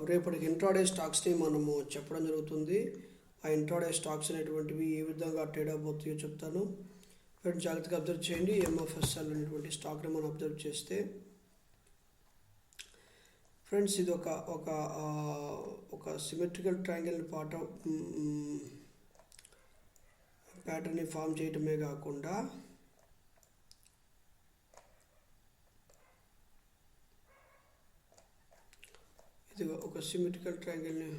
రేపటికి ఇంట్రాడే స్టాక్స్ని మనము చెప్పడం జరుగుతుంది. ఆ ఇంట్రాడే స్టాక్స్ అనేటువంటివి ఏ విధంగా ట్రేడ్ అవబోతాయో చెప్తాను. ఫ్రెండ్స్ జాగ్రత్తగా అబ్జర్వ్ చేయండి. ఎంఎఫ్ఎస్ఎల్ అనేటువంటి స్టాక్ని మనం అబ్జర్వ్ చేస్తే ఫ్రెండ్స్ ఇది ఒక సిమెట్రికల్ ట్రయాంగిల్ ప్యాటర్న్ని ఫామ్ చేయటమే కాకుండా ఇది ఒక సిమెట్రికల్ ట్రయాంగిల్ని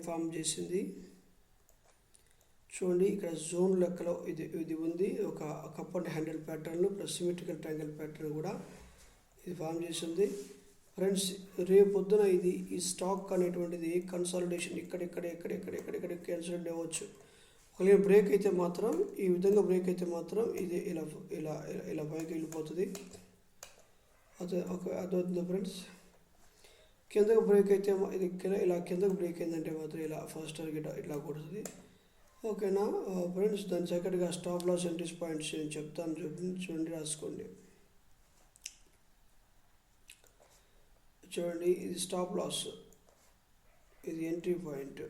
ఫామ్ చేసింది. చూడండి ఇక్కడ జోన్ లెక్కలో ఇది ఉంది. ఒక cup and handle pattern plus symmetrical triangle pattern కూడా ఇది ఫామ్ చేసింది. ఫ్రెండ్స్ రేపొద్దున ఈ స్టాక్ అనేటువంటిది కన్సాలిడేషన్ ఇక్కడ కన్సాలిడేట్ అవ్వచ్చు. ఒకవేళ బ్రేక్ అయితే మాత్రం ఈ విధంగా బ్రేక్ అయితే మాత్రం ఇది ఇలా పైకి వెళ్ళిపోతుంది. అదవుతుంది ఫ్రెండ్స్. కిందకు బ్రేక్ అయితే ఇది ఇలా కిందకు బ్రేక్ అయిందంటే మాత్రం ఇలా ఫస్ట్ టార్గెట్ ఇట్లా కొడుతుంది. ఓకేనా ఫ్రెండ్స్, దాని సెకండ్గా స్టాప్ లాస్ ఎంట్రీస్ పాయింట్స్ నేను చెప్తాను. చూడండి రాసుకోండి. చూడండి ఇది స్టాప్ లాస్, ఇది ఎంట్రీ పాయింట్.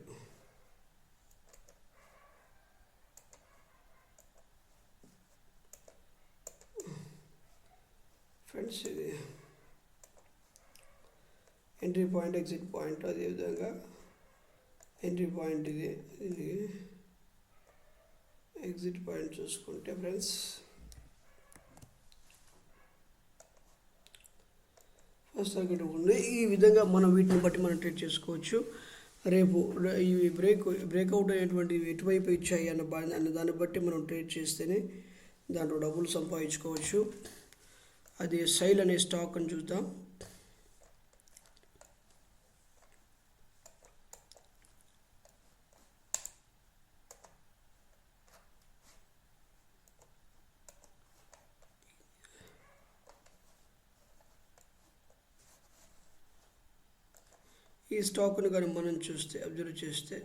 ఫ్రెండ్స్ ఇది ఎంట్రీ పాయింట్, ఎగ్జిట్ పాయింట్. అదేవిధంగా ఎంట్రీ పాయింట్ ఇది ఎగ్జిట్ పాయింట్ చూసుకుంటే ఫ్రెండ్స్ ఫస్ట్ టార్గెట్ ఉంది. ఈ విధంగా మనం వీటిని బట్టి మనం ట్రేడ్ చేసుకోవచ్చు. రేపు ఇవి బ్రేక్అవుట్ అనేటువంటివి ఎటువైపు ఇచ్చాయి అన్న దాన్ని బట్టి మనం ట్రేడ్ చేస్తేనే దాంట్లో డబ్బులు సంపాదించుకోవచ్చు. అది సైల్ అనే స్టాక్ అని చూద్దాం. ఈ స్టాక్ను కానీ మనం చూస్తే అబ్జర్వ్ చేస్తే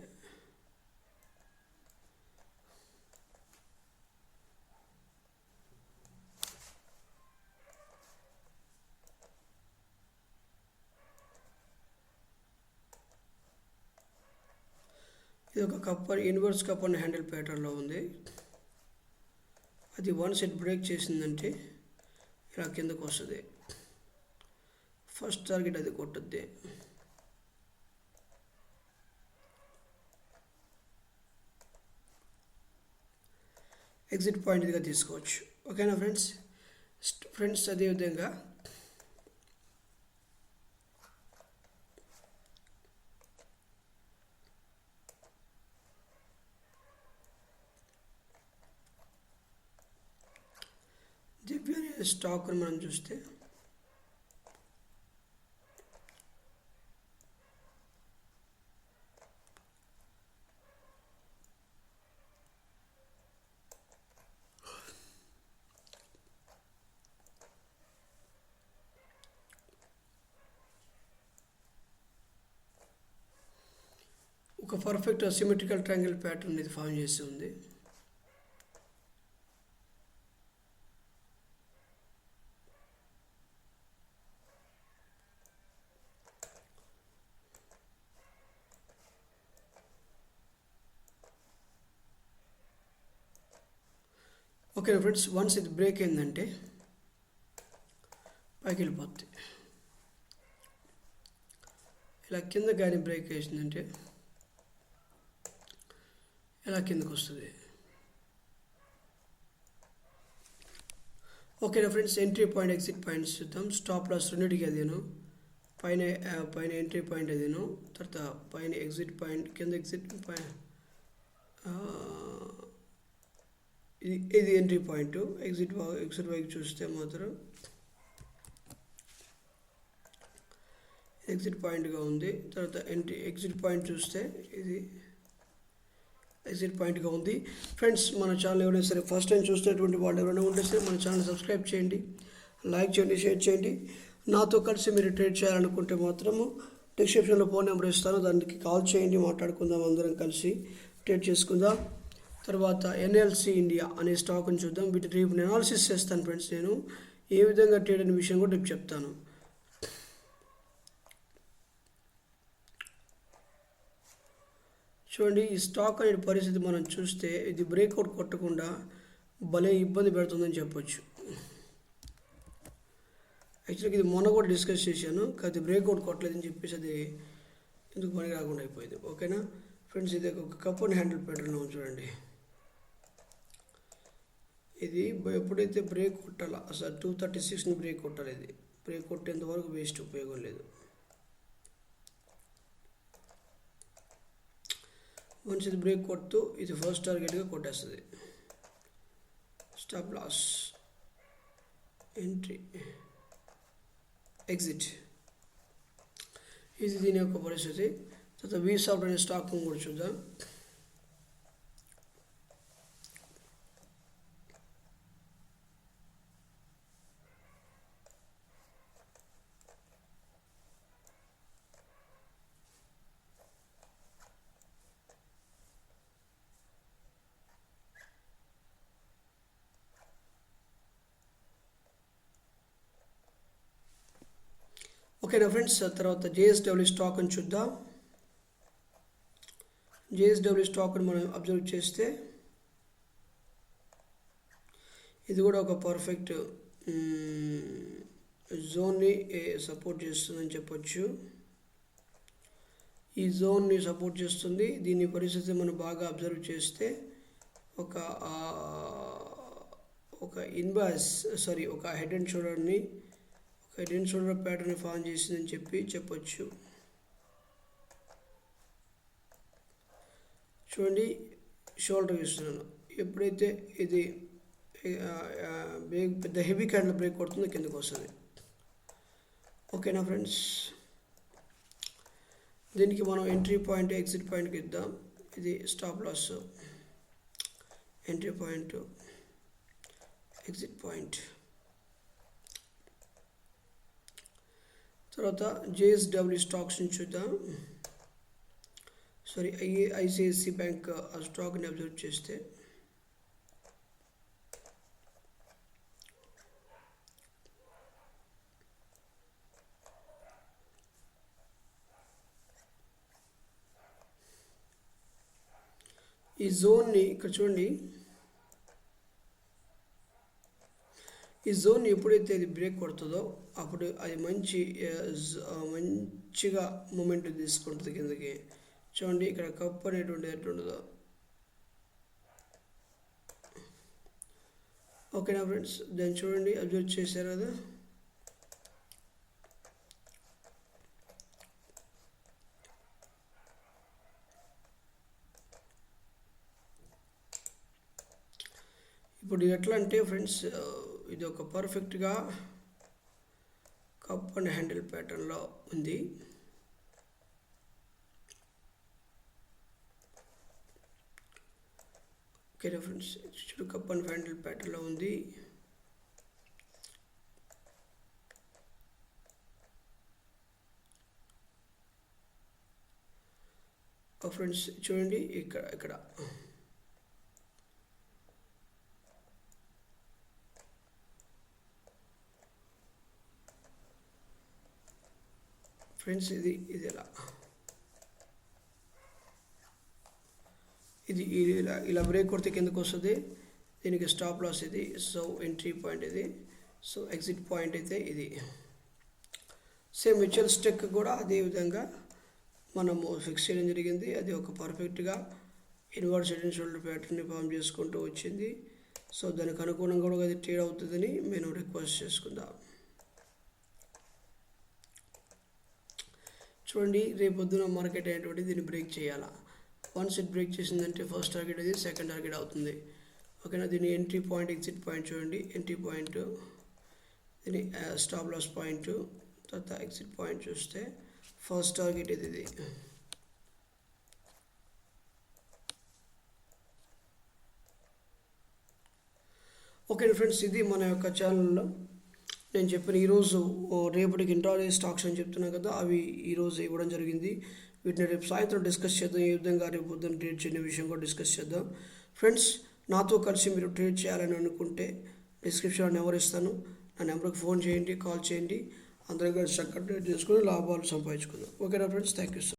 ఇది ఒక ఇన్వర్స్ కప్ అండ్ హ్యాండిల్ ప్యాటర్న్లో ఉంది. అది వన్ సెట్ బ్రేక్ చేసిందంటే ఇలా కిందకు వస్తుంది. ఫస్ట్ టార్గెట్ అది కొట్టుద్ది. ఎగ్జిట్ పాయింట్ ఇదిగా తీసుకోవచ్చు. ఓకేనా ఫ్రెండ్స్ అదేవిధంగా దివ్య అనే స్టాక్ని మనం చూస్తే ఒక పర్ఫెక్ట్ సిమెట్రికల్ ట్రయాంగిల్ ప్యాటర్న్ ఇది ఫామ్ చేసి ఉంది. ఓకే ఫ్రెండ్స్, వన్స్ ఇది బ్రేక్ అయిందంటే పైకి వెళ్ళిపోద్ది. ఇలా కింద కానీ బ్రేక్ వేసిందంటే ఇలా కిందకు వస్తుంది. ఓకేనా friends, entry point exit points చూద్దాం. స్టాప్ లాస్ రెండింటికి అదేను. పైన ఎంట్రీ పాయింట్ అదేను, తర్వాత పైన ఎగ్జిట్ పాయింట్, కింద ఎగ్జిట్ పాయింట్. ఇది ఎంట్రీ పాయింట్. ఎగ్జిట్ వైపు చూస్తే మాత్రం ఎగ్జిట్ పాయింట్గా ఉంది. తర్వాత ఎగ్జిట్ పాయింట్ చూస్తే ఇది ఎగ్జిట్ పాయింట్గా ఉంది. ఫ్రెండ్స్, మన ఛానల్ ఎవరైనా సరే ఫస్ట్ టైం చూస్తున్నటువంటి వాళ్ళు ఎవరైనా ఉంటే సరే మన ఛానల్ సబ్స్క్రైబ్ చేయండి. లైక్ చేయండి, షేర్ చేయండి. నాతో కలిసి మీరు ట్రేడ్ చేయాలనుకుంటే మాత్రము డిస్క్రిప్షన్లో ఫోన్ నెంబర్ ఇస్తాను, దానికి కాల్ చేయండి, మాట్లాడుకుందాం, అందరం కలిసి ట్రేడ్ చేసుకుందాం. తర్వాత ఎన్ఎల్సి ఇండియా అనే స్టాక్ని చూద్దాం. వీటి రేపు అనాలిసిస్ చేస్తాను ఫ్రెండ్స్. నేను ఏ విధంగా ట్రేడ్ అనే విషయం కూడా రేపు చెప్తాను. చూడండి, ఈ స్టాక్ అనే పరిస్థితి మనం చూస్తే ఇది బ్రేక్అవుట్ కొట్టకుండా భలే ఇబ్బంది పెడుతుందని చెప్పొచ్చు. యాక్చువల్గా ఇది మొన్న కూడా డిస్కస్ చేశాను, కానీ బ్రేక్అవుట్ కొట్టలేదని చెప్పేసి అది ఎందుకు పని రాకుండా అయిపోయింది. ఓకేనా ఫ్రెండ్స్, ఇది ఒక కప్ అండ్ హ్యాండిల్ ప్యాటర్న్ చూడండి. ఇది ఎప్పుడైతే బ్రేక్ కొట్టాలో అసలు 236ని బ్రేక్ కొట్టాలి. ఇది బ్రేక్ కొట్టేంత వరకు వేస్ట్, ఉపయోగం లేదు. వన్స్ ఇది బ్రేక్ కొడుతూ ఇది ఫస్ట్ టార్గెట్గా కొట్టేస్తుంది. స్టాప్ లాస్, ఎంట్రీ, ఎగ్జిట్, ఇది దీని యొక్క పరిస్థితి. తర్వాత వీసాఫ్ట్ అనే స్టాక్ కూడా చూద్దాం. ఓకేనా ఫ్రెండ్స్, తర్వాత జేఎస్డబ్ల్యూ స్టాక్ అని చూద్దాం. జేఎస్డబ్ల్యూ స్టాక్ని మనం అబ్జర్వ్ చేస్తే ఇది కూడా ఒక పర్ఫెక్ట్ జోన్ని సపోర్ట్ చేస్తుందని చెప్పొచ్చు. ఈ జోన్ని సపోర్ట్ చేస్తుంది. దీని పరిస్థితి మనం బాగా అబ్జర్వ్ చేస్తే ఒక హెడ్ అండ్ షోల్డర్ని head and shoulder pattern form చేసిందని చెప్పొచ్చు. చూడండి, షోల్డర్ ఇస్తున్నాను. ఎప్పుడైతే ఇది పెద్ద హెవీ క్యాండిల్ బ్రేక్ కొడుతుందో కిందకు వస్తుంది. ఓకేనా ఫ్రెండ్స్, దీనికి మనం ఎంట్రీ పాయింట్, ఎగ్జిట్ పాయింట్కి ఇద్దాం. ఇది stop loss, entry point, exit point. తర్వాత జేఎస్డబ్ల్యూ స్టాక్స్ని చూద్దాం. ఐసిఐసి బ్యాంక్ ఆ స్టాక్ని అబ్జర్వ్ చేస్తే ఈ జోన్ని ఇక్కడ చూడండి, ఈ జోన్ ఎప్పుడైతే అది బ్రేక్ కొడుతుందో అప్పుడు అది మంచిగా మూమెంట్ తీసుకుంటుంది కిందకి. చూడండి, ఇక్కడ కప్ అనేటువంటి ఎట్లుంటుందో. ఓకేనా ఫ్రెండ్స్, దాన్ని చూడండి, అబ్జర్వ్ చేశారు కదా. ఇప్పుడు ఎట్లా అంటే ఫ్రెండ్స్, ఇది ఒక పర్ఫెక్ట్గా కప్ అండ్ హ్యాండిల్ ప్యాటర్న్లో ఉంది. ఓకే ఫ్రెండ్స్, చూడు, కప్ అండ్ హ్యాండిల్ ప్యాటర్న్లో ఉంది. ఫ్రెండ్స్ చూడండి, ఇక్కడ ఫ్రెండ్స్ ఇది ఎలా ఇది ఇలా బ్రేక్ కొడితే కిందకు వస్తుంది. దీనికి స్టాప్ లాస్ ఇది. సో ఎంట్రీ పాయింట్ ఇది. సో ఎగ్జిట్ పాయింట్ అయితే ఇది. సేమ్ మ్యూచువల్ స్టెక్ కూడా అదేవిధంగా మనము ఫిక్స్ చేయడం జరిగింది. అది ఒక పర్ఫెక్ట్గా ఇన్వర్స్ హెడ్ అండ్ షోల్డర్ ప్యాటర్న్ని ఫామ్ చేసుకుంటూ వచ్చింది. సో దానికి అనుగుణంగా కూడా అది ట్రేడ్ అవుతుందని నేను రిక్వెస్ట్ చేసుకుందాం. చూడండి, రేపు పొద్దున మార్కెట్ అయినటువంటి దీన్ని బ్రేక్ చేయాలా. వన్స్ ఇట్ బ్రేక్ చేసిందంటే ఫస్ట్ టార్గెట్ ఇది, సెకండ్ టార్గెట్ అవుతుంది. ఓకేనా, దీని ఎంట్రీ పాయింట్, ఎగ్జిట్ పాయింట్ చూడండి. ఎంట్రీ పాయింట్, దీని స్టాప్ లాస్ పాయింట్, తర్వాత ఎగ్జిట్ పాయింట్ చూస్తే ఫస్ట్ టార్గెట్ ఇది. ఓకే ఫ్రెండ్స్, ఇది మన యొక్క ఛానల్లో నేను చెప్పిన ఈరోజు రేపటికి ఇంట్రాడే స్టాక్స్ అని చెప్తున్నాను కదా, అవి ఈరోజు ఇవ్వడం జరిగింది. వీటిని రేపు సాయంత్రం డిస్కస్ చేద్దాం. ఏ విధంగా రేపు పొద్దున్న ట్రేడ్ చేయని విషయం కూడా డిస్కస్ చేద్దాం. ఫ్రెండ్స్, నాతో కలిసి మీరు ట్రేడ్ చేయాలని అనుకుంటే డిస్క్రిప్షన్లో నెంబర్ ఇస్తాను. నా నెంబర్కి ఫోన్ చేయండి, కాల్ చేయండి. అందరం కలిసి చక్కగా ట్రేడ్ చేసుకొని లాభాలు సంపాదించుకుందాం. ఓకేనా ఫ్రెండ్స్? Thank you so